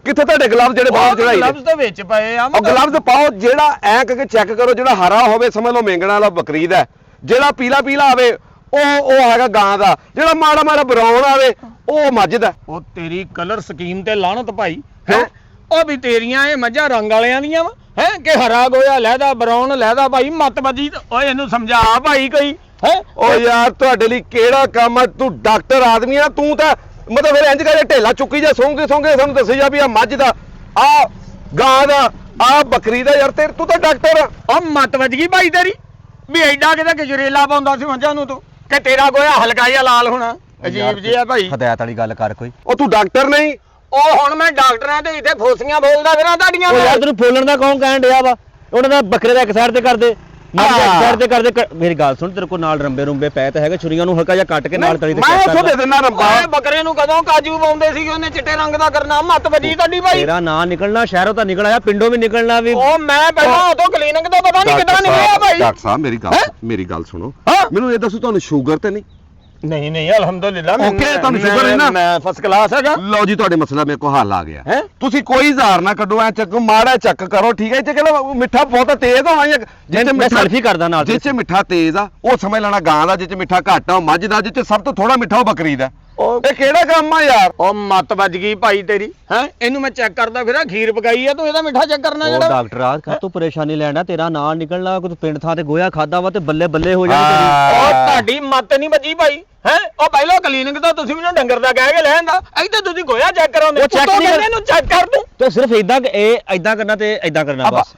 ਕਿੱਥੇ ਤੁਹਾਡੇ ਗਲਵਜ਼ ਜਿਹੜੇ ਬਾਹਰ ਚੜਾਈ ਨੇ? ਗਲਵਜ਼ ਤਾਂ ਵਿੱਚ ਪਏ ਆ। ਉਹ ਗਲਵਜ਼ ਪਾਓ, ਜਿਹੜਾ ਐ ਕਰਕੇ ਚੈੱਕ ਕਰੋ, ਜਿਹੜਾ ਹਰਾ ਹੋਵੇ ਸਮਝ ਲਓ ਮੇਂਗਣਾ ਵਾਲਾ ਬੱਕਰੀ ਦਾ, ਜਿਹੜਾ ਪੀਲਾ ਆਵੇ ਉਹ ਹੈਗਾ ਗਾਂ ਦਾ, ਜਿਹੜਾ ਮਾੜਾ ਬਰਾਊਨ ਆਵੇ ਉਹ ਮੱਝ ਦਾ। ਉਹ ਤੇਰੀ ਕਲਰ ਸਕੀਮ ਤੇ ਲਾਹਨਤ ਭਾਈ ਹੈ। ਉਹ ਵੀ ਤੇਰੀਆਂ ਇਹ ਮੱਝਾਂ ਰੰਗ ਵਾਲਿਆਂ ਦੀਆਂ ਵਾ ਹੈ ਕਿ ਹਰਾ ਗੋਇਆ ਲਹਿਦਾ ਬਰਾਊਨ ਲਹਿਦਾ ਭਾਈ ਮੱਤ ਵੱਜੀ। ਓਏ ਇਹਨੂੰ ਸਮਝਾ ਭਾਈ ਕੋਈ ਹੈ। ਓ ਯਾਰ ਤੁਹਾਡੇ ਲਈ ਕਿਹੜਾ ਕੰਮ ਆ? ਤੂੰ ਡਾਕਟਰ ਆਦਮੀ ਆ, ਤੂੰ ਤਾਂ ਮਤਲਬ ਫਿਰ ਇੰਜ ਕਰੇ ਢੇਲਾ ਚੁੱਕੀ ਜਾ, ਸੌਂਗੇ ਸਾਨੂੰ ਦੱਸੀ ਜਾ ਵੀ ਆ ਮੱਝ ਦਾ, ਆ ਗਾਂ ਦਾ, ਆ ਬੱਕਰੀ ਦਾ। ਯਾਰ ਤੂੰ ਤਾਂ ਡਾਕਟਰ ਆ। ਉਹ ਮੱਤ ਵੱਜ ਗਈ ਭਾਈ ਤੇਰੀ ਵੀ ਐਡਾ ਕਿਤੇ ਗਜਰੇਲਾ ਪਾਉਂਦਾ ਸੀ ਮੱਝਾਂ ਨੂੰ ਤੂੰ ਕਿ ਤੇਰਾ ਗੋਇਆ ਹਲਕਾ ਜਿਹਾ ਲਾਲ ਹੋਣਾ। ਅਜੀਬ ਜਿਹਾ ਭਾਈ। ਹਦਾਇਤ ਵਾਲੀ ਗੱਲ ਕਰ ਕੋਈ। ਉਹ ਤੂੰ ਡਾਕਟਰ ਨਹੀਂ? ਉਹ ਹੁਣ ਮੈਂ ਡਾਕਟਰਾਂ ਤੇ ਇੱਥੇ ਫੋਸੀਆਂ ਬੋਲਦਾ ਫਿਰਾਂ ਤੁਹਾਡੀਆਂ ਉਹ ਯਾਰ ਤੈਨੂੰ ਫੋਲਣ ਦਾ ਕੌਣ ਕਹਿਣ ਡਿਆ ਵਾ? ਉਹਨਾਂ ਦਾ ਬੱਕਰੇ ਦਾ ਇੱਕ ਸਾਈਡ ਤੇ ਕਰਦੇ, ਮੱਝ ਦਾ ਇੱਕ ਸਾਈਡ ਤੇ ਕਰਦੇ। ਮੇਰੀ ਗੱਲ ਸੁਣ, ਤੇਰੇ ਕੋਲ ਨਾਲ ਰੰਬੇ ਰੁੰਬੇ ਪੈ ਤੇ ਹੈਗੇ, ਛੁਰੀਆਂ ਨੂੰ ਹਲਕਾ ਜਿਹਾ ਕੱਟ ਕੇ ਨਾਲ ਤਲੀ ਤੇ ਮੈਂ ਉੱਥੋਂ ਦੇ ਦਿੰਦਾ ਰੰਬਾ। ਓਏ ਬੱਕਰੇ ਨੂੰ ਕਦੋਂ ਕਾਜੂ ਪਾਉਂਦੇ ਸੀਗੇ ਉਹਨੇ ਚਿੱਟੇ ਰੰਗ ਦਾ ਕਰਨਾ, ਮੱਤ ਵੱਜੀ ਤੁਹਾਡੀ ਭਾਈ। ਤੇਰਾ ਨਾਂ ਨਿਕਲਣਾ, ਸ਼ਹਿਰੋਂ ਤਾਂ ਨਿਕਲ ਆਇਆ, ਪਿੰਡੋਂ ਵੀ ਨਿਕਲਣਾ ਵੀ। ਉਹ ਮੈਂ ਪਹਿਲਾਂ ਉਤੋਂ ਕਲੀਨਿਕ ਤੋਂ ਪਤਾ ਨਹੀਂ ਕਿੱਦਾਂ ਨਿਕਲਿਆ ਭਾਈ। ਡਾਕਟਰ ਸਾਹਿਬ ਮੇਰੀ ਗੱਲ ਸੁਣੋ। ਮੈਨੂੰ ਇਹ ਦੱਸੋ ਤੁਹਾਨੂੰ ਸ਼ੂਗਰ ਤੇ ਨਹੀਂ? ਨਹੀਂ ਨਹੀਂ ਅਲਹਮਦੁਲਿਲਾ ਓਕੇ, ਤੁਹਾਨੂੰ ਸ਼ੁਕਰ ਹੈ ਨਾ। ਮੈਂ ਫਸਟ ਕਲਾਸ ਹੈਗਾ। ਲਓ ਜੀ, ਤੁਹਾਡੇ ਮਸਲਾ ਮੇਰੇ ਕੋਲ ਹੱਲ ਆ ਗਿਆ। ਹੈਂ? ਤੁਸੀਂ ਕੋਈ ਜ਼ਾਰ ਨਾ ਕੱਢੋ, ਐ ਚੱਕੋ, ਮਾੜਾ ਚੱਕ ਕਰੋ, ਠੀਕ ਹੈ? ਇਹ ਚ ਕਿਹੜਾ ਮਿੱਠਾ ਬਹੁਤ ਤੇਜ਼ ਹੋਣਾ ਜਾਂ ਜਿੱਥੇ ਮੈਂ ਸੈਲਫੀ ਕਰਦਾ ਨਾਲ। ਜਿੱਥੇ ਮਿੱਠਾ ਤੇਜ਼ ਆ ਉਹ ਸਮਝ ਲੈਣਾ ਗਾਂ ਦਾ, ਜਿੱਥੇ ਮਿੱਠਾ ਘੱਟ ਆ ਉਹ ਮੱਝ ਦਾ, ਜਿੱਥੇ ਸਭ ਤੋਂ ਥੋੜਾ ਮਿੱਠਾ ਉਹ ਬੱਕਰੀ ਦਾ। ਇਹ ਕਿਹੜਾ ਕੰਮ ਆ ਯਾਰ? ਉਹ ਮੱਤ ਵੱਜ ਗਈ ਭਾਈ ਤੇਰੀ। ਹੈ ਇਹਨੂੰ ਮੈਂ ਚੈੱਕ ਕਰਦਾ ਫਿਰਾਂ, ਖੀਰ ਪਕਾਈ ਆ ਤੂੰ ਇਹਦਾ ਮਿੱਠਾ ਚੈੱਕ ਕਰਨਾ ਉਹ ਜਿਹੜਾ। ਡਾਕਟਰ ਆ ਤੂੰ ਪਰੇਸ਼ਾਨੀ ਲੈਣਾ, ਤੇਰਾ ਨਾਂ ਨਿਕਲਣਾ, ਕੋਈ ਪਿੰਡ ਥਾਂ ਤੇ ਗੋਇਆ ਖਾਦਾ ਵਾ ਤੇ ਬੱਲੇ ਬੱਲੇ ਹੋ ਜਾਣੀ ਤੇਰੀ। ਉਹ ਤੁਹਾਡੀ ਮੱਤ ਨਹੀਂ ਵੱਜੀ ਭਾਈ। ਹੈ ਉਹ ਪਹਿਲਾਂ ਕਲੀਨਿਕ ਤੋਂ ਤੁਸੀਂ ਮੈਨੂੰ ਡੰਗਰ ਦਾ ਕਹਿ ਕੇ ਲੈਣ ਦਾ, ਇੱਥੇ ਤੁਸੀਂ ਗੋਇਆ ਚੈੱਕ ਕਰਾਉਂਦੇ। ਉਹ check ਨਹੀਂ ਇਹਨੂੰ ਚੈੱਕ ਕਰ ਦੂੰ ਤੇ ਸਿਰਫ ਇਦਾਂ ਇਦਾਂ ਕਰਨਾ ਤੇ ਇਦਾਂ ਕਰਨਾ ਬਸ।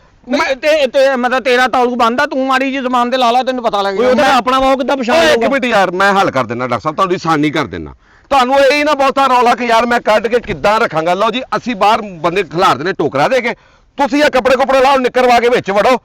ਤੇ ਮਤਲਬ ਤੇਰਾ ਤਾਲੂ ਬੰਦਾ, ਤੂੰ ਮਾੜੀ ਜੀ ਜ਼ਬਾਨ ਤੇ ਲਾ ਲਾ, ਤੈਨੂੰ ਪਤਾ ਲੱਗ ਉਹਦਾ ਆਪਣਾ ਵਾ, ਉਹ ਕਿੱਦਾਂ ਪਛਾਣ ਓਏ ਇੱਕ ਲਊਗਾ? ਮਿੰਟ ਯਾਰ, ਮੈਂ ਹੱਲ ਕਰ ਦਿੰਦਾ ਡਾਕਟਰ ਸਾਹਿਬ, ਤੁਹਾਡੀ ਆਸਾਨੀ ਕਰ ਦਿੰਦਾ। ਤੁਹਾਨੂੰ ਇਹ ਨਾ ਬਹੁਤਾ ਰੌਲਾ ਕਿ ਯਾਰ ਮੈਂ ਕੱਢ ਕੇ ਕਿੱਦਾਂ ਰੱਖਾਂਗਾ। ਲਓ ਜੀ, ਅਸੀਂ ਬਾਹਰ ਬੰਦੇ ਖਿਲਾਰਦੇ ਨੇ ਟੋਕਰਾ ਦੇ ਕੇ, ਤੁਸੀਂ ਇਹ ਕੱਪੜੇ ਕੁਪੜੇ ਲਾਓ, ਨਿਕਰਵਾ ਕੇ ਵਿੱਚ ਵੜੋ,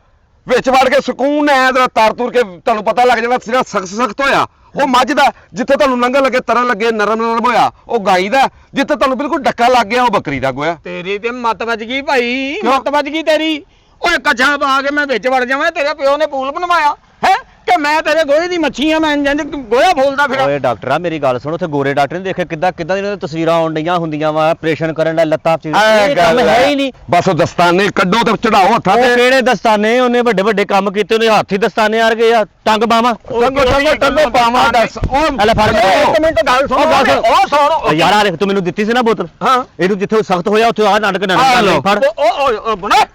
ਵਿੱਚ ਵੜ ਕੇ ਸਕੂਨ ਐ ਤਾਰ ਤੂਰ ਕੇ ਤੁਹਾਨੂੰ ਪਤਾ ਲੱਗ ਜਾਣਾ ਸਿਰਾ ਸਖਤ ਹੋਇਆ ਉਹ ਮੱਝ ਦਾ, ਜਿੱਥੇ ਤੁਹਾਨੂੰ ਲੰਘਣ ਲੱਗੇ ਤਰਨ ਲੱਗੇ ਨਰਮ ਹੋਇਆ ਉਹ ਗਾਈ ਦਾ, ਜਿੱਥੇ ਤੁਹਾਨੂੰ ਬਿਲਕੁਲ ਡੱਕਾ ਲੱਗ ਗਿਆ ਉਹ ਬੱਕਰੀ ਦਾ ਗੋਇਆ। ਤੇਰੀ ਤੇ ਮੱਤ ਵੱਜ ਗਈ ਭਾਈ, ਮੱਤ ਵੱਜ ਗਈ ਤੇਰੀ। ਓਏ ਕੱਛਾ ਪਾ ਕੇ ਮੈਂ ਵਿੱਚ ਵੜ ਜਾਵਾਂ, ਤੇਰੇ ਪਿਓ ਨੇ ਪੂਲ ਬਣਵਾਇਆ ਹੈ ਕਿ ਮੈਂ ਤੇਰੇ ਗੋਹੇ ਦੀ ਮੱਛੀ ਆ, ਮੈਂ ਇੰਜ ਗੋਹਾ ਫੋਲਦਾ ਫਿਰਾਂ। ਓਏ ਡਾਕਟਰ ਆ ਮੇਰੀ ਗੱਲ ਸੁਣ, ਉੱਥੇ ਗੋਰੇ ਡਾਕਟਰ ਨੇ ਦੇਖਿਆ ਕਿੱਦਾਂ ਇਹਨਾਂ ਦੀਆਂ ਤਸਵੀਰਾਂ ਆਉਣ ਡਈਆਂ ਹੁੰਦੀਆਂ ਵਾ, ਆਪਰੇਸ਼ਨ ਕਰਨ ਦਾ ਲੱਤਾਂ ਚ ਇਹ ਕੰਮ ਹੈ ਹੀ ਨਹੀਂ। ਬਸ ਉਹ ਦਸਤਾਨੇ ਕੱਢੋ ਤੇ ਚੜਾਓ ਹੱਥਾਂ ਉਹ ਤੇ। ਕਿਹੜੇ ਦਸਤਾਨੇ, ਉਹਨੇ ਵੱਡੇ ਵੱਡੇ ਕੰਮ ਕੀਤੇ, ਉਹਨੇ ਹੱਥ ਹੀ ਦਸਤਾਨੇ ਆ ਗਏ ਆ, ਟੰਗ ਬਾਵਾ ਟੰਗੋ ਪਾਵਾਂ ਦੱਸ ਉਹ ਲੈ ਫੜ ਇੱਕ ਮਿੰਟ ਗੱਲ ਸੁਣ, ਉਹ ਸੁਣ ਯਾਰ ਆ ਦੇਖ, ਤੂੰ ਮੈਨੂੰ ਦਿੱਤੀ ਸੀ ਨਾ ਬੋਤਲ, ਹਾਂ ਇਹਨੂੰ ਜਿੱਥੇ ਸਖਤ ਹੋਇਆ ਉੱਥੇ ਆ ਨਾਟਕ ਨਾ ਫੜ। ਉਹ ਬਣਾ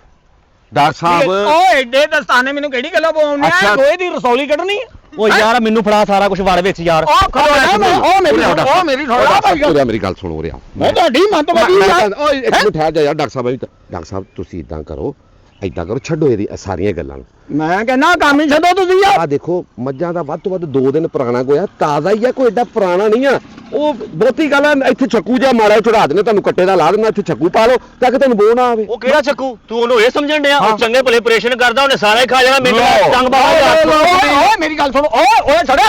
ਡਾਕਟਰ ਸਾਹਿਬ ਉਹ ਐਡੇ ਦਸਤਾਨੇ ਮੈਨੂੰ ਕਿਹੜੀ ਗੱਲੋਂ ਪਾਉਣੇ ਆ? ਗੋਹੇ ਦੀ ਰਸੌਲੀ ਕੱਢਣੀ। ਉਹ ਯਾਰ ਮੈਨੂੰ ਫੜਾ ਸਾਰਾ ਕੁਝ ਵੜ ਵਿੱਚ ਯਾਰ। ਉਹ ਮੇਰੀ ਥੋੜਾ ਭਾਈ, ਮੇਰੀ ਗੱਲ ਸੁਣੋ ਰਿਆ, ਮੈਂ ਤੁਹਾਡੀ ਮੱਤ ਵੱਜੀ ਯਾਰ। ਓਏ ਇੱਕ ਮਿੰਟ ਠਹਿਰ ਜਾ ਯਾਰ। ਡਾਕਟਰ ਸਾਹਿਬ ਤੁਸੀਂ ਇਦਾਂ ਕਰੋ ਛੱਡੋ ਇਹਦੀ ਸਾਰੀਆਂ ਗੱਲਾਂ ਨੂੰ। ਮੈਂ ਕਹਿੰਦਾ ਕੰਮ ਹੀ ਛੱਡੋ ਤੁਸੀਂ ਯਾਰ। ਆ ਦੇਖੋ ਮੱਝਾਂ ਦਾ ਵੱਧ ਤੋਂ ਵੱਧ 2 ਦਿਨ ਪੁਰਾਣਾ ਗੋਇਆ, ਤਾਜ਼ਾ ਹੀ ਆ, ਕੋਈ ਏਡਾ ਪੁਰਾਣਾ ਨਹੀਂ ਆ। ਉਹ ਬਹੁਤੀ ਗੱਲ ਆ, ਇੱਥੇ ਚੱਕੂ ਜਾਂ ਮਾੜਾ ਚੜਾ ਦੇਣਾ, ਤੁਹਾਨੂੰ ਕੱਟੇ ਦਾ ਲਾ ਦੇਣਾ, ਇੱਥੇ ਚੱਕੂ ਪਾ ਲਓ ਤਾਂ ਕਿ ਤੁਹਾਨੂੰ ਬੋ ਨਾ ਆਵੇ। ਉਹ ਕਿਹੜਾ ਚੱਕੂ? ਤੂੰ ਉਹਨੂੰ ਇਹ ਸਮਝਣ ਡਿਆ? ਉਹ ਚੰਗੇ ਭਲੇ ਆਪਰੇਸ਼ਨ ਕਰਦਾ, ਉਹਨੇ ਸਾਰਾ ਹੀ ਖਾ ਜਾਣਾ, ਮੈਨੂੰ ਟੰਗ ਬਾਵਾ। ਓਏ ਮੇਰੀ ਗੱਲ ਸੁਣ, ਓਏ ਛੱਡ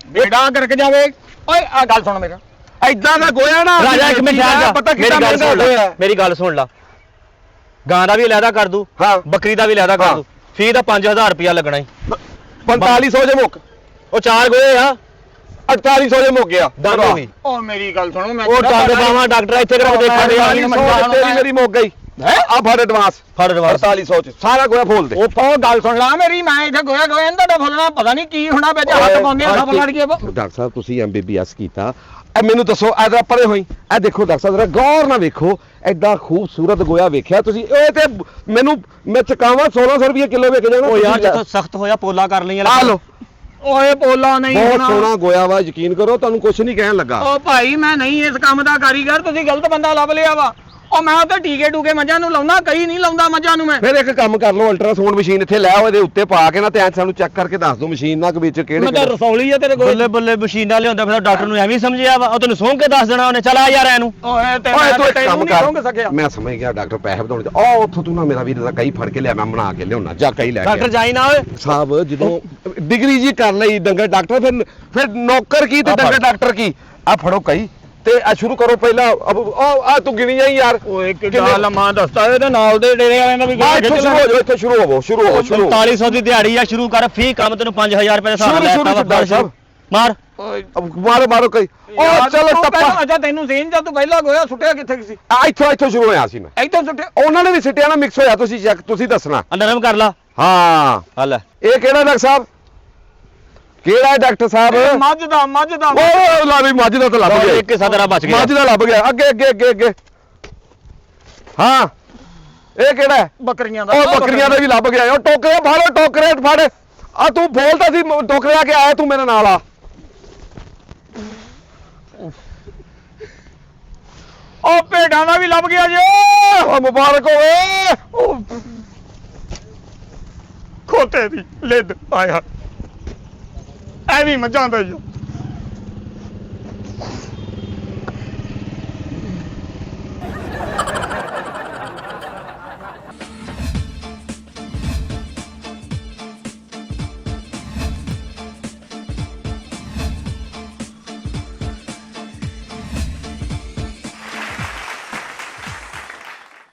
ਬੇੜਾ ਕਰਕ ਜਾਵੇ। ਓਏ ਆ ਗੱਲ ਸੁਣ ਮੇਰਾ, ਐਦਾਂ ਦਾ ਗੋਇਆ ਨਾ ਰਾਜਾ ਇੱਕ ਮਿੰਟ ਠਹਿਰ ਜਾ, ਪਤਾ ਮੇਰੀ ਕਿੰਨਾ ਗੱਲ ਮਹਿੰਗਾ ਸੁਣ ਲੈ, ਹੋਇਆ। ਮੇਰੀ ਗੱਲ ਸੁਣ ਲੈ, ਗਾਂ ਦਾ ਵੀ ਅਲੱਗਾ ਕਰ ਦੂ, ਹਾਂ ਬੱਕਰੀ ਦਾ ਵੀ ਅਲੱਗਾ ਕਰ ਦੂ, ਫੀ ਦਾ 5000 ਰੁਪਇਆ ਲੱਗਣਾ ਹੀ। 4500 ਜੇ ਮੁੱਕ, ਉਹ 4 ਗੋਏ ਆ, 4800 ਜੇ ਮੁੱਕ ਗਿਆ। ਦੰਦ ਹੋ ਗਈ। ਓ ਮੇਰੀ ਗੱਲ ਸੁਣੋ, ਮੈਂ ਉਹ ਟੰਗ ਬਾਵਾ ਡਾਕਟਰ ਇੱਥੇ ਕਿਹੜਾ ਦੇਖਣ ਡਿਆ? ਤੇਰੀ ਮੇਰੀ ਮੁੱਕ ਗਈ। ਆ ਫੜ ਐਡਵਾਂਸ, ਫੜ ਐਡਵਾਂਸ 4800 ਚ ਸਾਰਾ ਗੋਇਆ ਫੋਲ ਦੇ। ਉਹ ਗੱਲ ਸੁਣ ਲਾ ਮੇਰੀ, ਮੈਂ ਇੱਥੇ ਗੋਇਆ ਤੁਹਾਡਾ ਫੁੱਲਣਾ ਪਤਾ ਨਹੀਂ ਕੀ ਹੋਣਾ, ਵਿੱਚ ਹੱਥ ਪਾਉਂਦੇ ਆ ਸਭ ਲੜ ਗਏ। ਡਾਕਟਰ ਸਾਹਿਬ ਤੁਸੀਂ MBBS ਕੀਤਾ, ਇਹ ਮੈਨੂੰ ਦੱਸੋ ਇਹਦਾ ਪਰੇ ਹੋਈ, ਇਹ ਦੇਖੋ ਡਾਕਟਰ ਸਾਹਿਬ ਜਰਾ ਗੌਰ ਨਾਲ ਵੇਖੋ, ਐਡਾ ਖੂਬਸੂਰਤ ਗੋਇਆ ਵੇਖਿਆ ਤੁਸੀਂ? ਇਹ ਤੇ ਮੈਨੂੰ ਮੈਂ ਚਕਾਵਾਂ 1600 ਰੁਪਏ ਕਿਲੋ ਵੇਚ ਜਾਣਾ। ਉਹ ਯਾਰ ਜਿੱਥੋਂ ਸਖਤ ਹੋਇਆ ਪੋਲਾ ਕਰ ਲਈਆਂ। ਆ ਲਓ, ਓਏ ਪੋਲਾ ਨਹੀਂ ਬਹੁਤ ਹੋਣਾ। ਸੋਹਣਾ ਗੋਇਆ ਵਾ, ਯਕੀਨ ਕਰੋ ਤੁਹਾਨੂੰ ਕੁਝ ਨਹੀਂ ਕਹਿਣ ਲੱਗਾ। ਓ ਭਾਈ ਮੈਂ ਨਹੀਂ ਇਸ ਕੰਮ ਦਾ ਕਾਰੀਗਰ, ਤੁਸੀਂ ਗਲਤ ਬੰਦਾ ਲੱਭ ਲਿਆ ਵਾ। ਉਹ ਮੈਂ ਉੱਥੇ ਟੀਕੇ ਟੂਕੇ ਮੱਝਾਂ ਨੂੰ ਲਾਉਣਾ, ਕਈ ਨਹੀਂ ਲਾਉਂਦਾ ਮੱਝਾਂ ਨੂੰ ਮੈਂ। ਫਿਰ ਇੱਕ ਕੰਮ ਕਰ ਲਓ, ਅਲਟਰਾਸਾਊਂਡ ਮਸ਼ੀਨ ਇੱਥੇ ਲੈ ਆਓ, ਇਹਦੇ ਉੱਤੇ ਪਾ ਕੇ ਨਾ ਤੇ ਸਾਨੂੰ ਚੈੱਕ ਕਰਕੇ ਦੱਸ ਦਿਓ ਮਸ਼ੀਨ ਨਾਲ ਕਿ ਵਿੱਚ ਮੈਂ ਤਾਂ ਕਿਹੜੇ ਰਸੌਲੀ ਆ ਤੇਰੇ ਕੋਲ। ਬੱਲੇ ਬੱਲੇ ਮਸ਼ੀਨਾਂ ਲਿਆਉਂਦਾ, ਫਿਰ ਡਾਕਟਰ ਨੂੰ ਐਵੇਂ ਸਮਝਿਆ ਵਾ, ਉਹ ਤੈਨੂੰ ਸੌਂ ਕੇ ਦੱਸ ਦੇਣਾ ਉਹਨੇ। ਚੱਲ ਆ ਯਾਰ ਇਹਨੂੰ। ਓਏ ਤੇ ਓਏ ਤੂੰ ਇੱਕ ਤੈਨੂੰ ਕੰਮ ਨਹੀਂ ਸੌਂਕ ਕਰ, ਸਕਿਆ। ਮੈਂ ਸਮਝ ਗਿਆ ਡਾਕਟਰ ਪੈਸੇ ਵਧਾਉਣੇ ਤੇ ਉਹ ਉੱਥੋਂ ਤੂੰ ਨਾ ਮੇਰਾ ਵੀਰ ਦਾ ਕਈ ਫੜ ਕੇ ਲਿਆ, ਮੈਂ ਬਣਾ ਕੇ ਲਿਆਉਣਾ ਜਾ ਕਈ ਲੈ ਡਾਕਟਰ ਕੇ ਜਾਈ ਨਾ ਓਏ। ਸਾਹਿਬ ਜਦੋਂ ਡਿਗਰੀ ਜੀ ਕਰ ਲਈ ਡੰਗਰ ਡਾਕਟਰ, ਫਿਰ ਨੌਕਰ ਕੀ ਤੇ ਡੰਗਰ ਡਾਕਟਰ ਕੀ। ਆ ਫੜੋ ਕਈ ਤੇ ਆ ਸ਼ੁਰੂ ਕਰੋ ਪਹਿਲਾਂ। ਆ ਤੂੰ ਗਿਣੀ ਜਾਈ ਯਾਰ। ਓਏ ਕਿੰਨਾ ਲੰਮਾ ਦੱਸਦਾ, ਇਹਦੇ ਨਾਲ ਦੇ ਡੇਰੇ ਵਾਲਿਆਂ ਦਾ ਵੀ ਇੱਥੋਂ ਸ਼ੁਰੂ ਹੋ ਜਾਓ, ਇੱਥੇ ਸ਼ੁਰੂ ਹੋਵੋ 4500 ਦੀ ਦਿਹਾੜੀ ਆ, ਸ਼ੁਰੂ ਕਰ ਫੀ ਕੰਮ, ਤੈਨੂੰ 5000 ਰੁਪਏ ਦਾ ਹਿਸਾਬ ਸ਼ੁਰੂ ਲੈਤਾ ਡਾਕਟਰ ਸਾਹਿਬ। ਮਾਰ। ਮਾਰੋ ਕਈ। ਉਹ ਚਲੋ ਟੱਪਾ। ਅੱਛਾ ਤੈਨੂੰ ਸੀਨ ਜਦ ਤੂੰ ਪਹਿਲਾਂ ਗੋਇਆ ਸੁੱਟਿਆ ਕਿੱਥੇ ਸੀ? ਇੱਥੋਂ ਸ਼ੁਰੂ ਹੋਇਆ ਸੀ ਮੈਂ। ਇੱਥੋਂ ਸੁੱਟਿਆ? ਉਹਨਾਂ ਨੇ ਵੀ ਸਿੱਟਿਆ ਨਾ, ਮਿਕਸ ਹੋਇਆ। ਤੁਸੀਂ ਚੈੱਕ, ਤੁਸੀਂ ਦੱਸਣਾ। ਨਰਮ ਕਰ ਲਾ। ਹਾਂ ਹਲ ਇਹ ਕਿਹੜਾ ਡਾਕਟਰ ਸਾਹਿਬ? ਕਿਹੜਾ ਹੈ ਡਾਕਟਰ ਸਾਹਿਬ? ਮੱਝ ਦਾ ਉਹ ਲਾ ਵੀ ਮੱਝ ਦਾ ਤਾਂ ਲੱਭ ਗਿਆ, ਇੱਕ ਸਦਰਾ ਬਚ ਗਿਆ। ਮੱਝ ਦਾ ਲੱਭ ਗਿਆ। ਅੱਗੇ ਹਾਂ ਇਹ ਕਿਹੜਾ ਹੈ? ਬੱਕਰੀਆਂ ਦਾ। ਉਹ ਬੱਕਰੀਆਂ ਦਾ ਵੀ ਲੱਭ ਗਿਆ। ਉਹ ਟੋਕਰੇ ਫੜ, ਟੋਕਰੇ ਫੜ। ਆ ਤੂੰ ਬੋਲਦਾ ਸੀ ਟੋਕਰੇ ਆ ਕੇ ਆਇਆ ਤੂੰ ਮੇਰੇ ਨਾਲ ਆ। ਉਹ ਭੇਡਾਂ ਦਾ ਵੀ ਲੱਭ ਗਿਆ ਜੀ। ਉਹ ਮੁਬਾਰਕ ਹੋਵੇ। ਖੋਤੇ ਦੀ ਲਿੱਦ ਆਇਆ ਐਵੇਂ ਮੱਝਾਂ ਦਾ ਹੀ ਆ